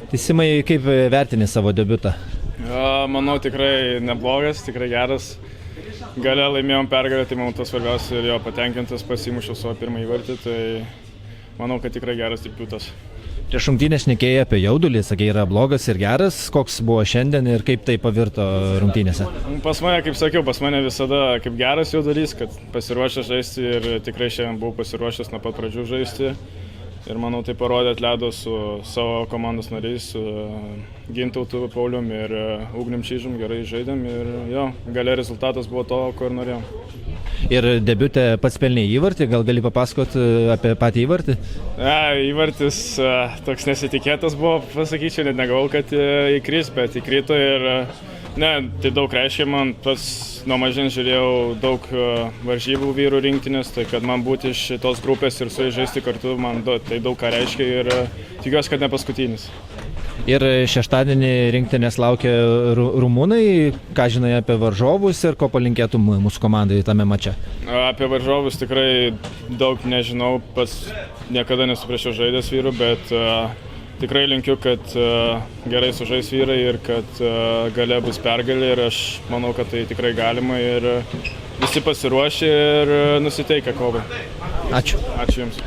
Tai Simai, kaip vertini savo debiutą? Manau, tikrai neblogas, tikrai geras. Gale laimėjom pergalę, tai manau tas svarbiausia ir jo patenkintas, pasimušiau savo pirmą įvartį, tai manau, kad tikrai geras debiutas. Prieš rungtynės šnekėjai apie jaudulį, sakei, yra blogas ir geras. Koks buvo šiandien ir kaip tai pavirto rungtynėse? Pas mane, kaip sakiau, pas mane visada kaip geras jaudulys, kad pasiruošęs žaisti ir tikrai šiandien buvau pasiruošęs nuo pat pradžių žaisti. Ir manau, tai parodė ant ledo su savo komandos nariais, su Gintautu Paulium ir Ugnium Čyžum, gerai žaidėm ir jo, gale rezultatas buvo to, ko ir norėjom. Ir debiutė pats pelnė įvartį, gal gali papasakoti apie patį įvartį? Įvartis toks nesitikėtas buvo, pasakyčiau, net negalvojau, kad įkris, bet įkrito ir tai daug reiškia man, pats nuo mažens žiūrėjau daug varžybų vyrų rinktinės, tai kad man būti iš tos grupės ir su jais žaisti kartu, man tai daug ką reiškia ir tikiuosi, kad ne paskutinis. Ir šeštadienį rinktinės laukia rumunai, ką žinai apie varžovus ir ko palinkėtum mūsų komandai tame mače? Apie varžovus tikrai daug nežinau, pats niekada nesu prieš juos žaidęs vyrų, bet tikrai linkiu, kad gerai sužais vyrai ir kad gale bus pergalė ir aš manau, kad tai tikrai galima ir visi pasiruošę ir nusiteikę kovai. Ačiū. Ačiū Jums.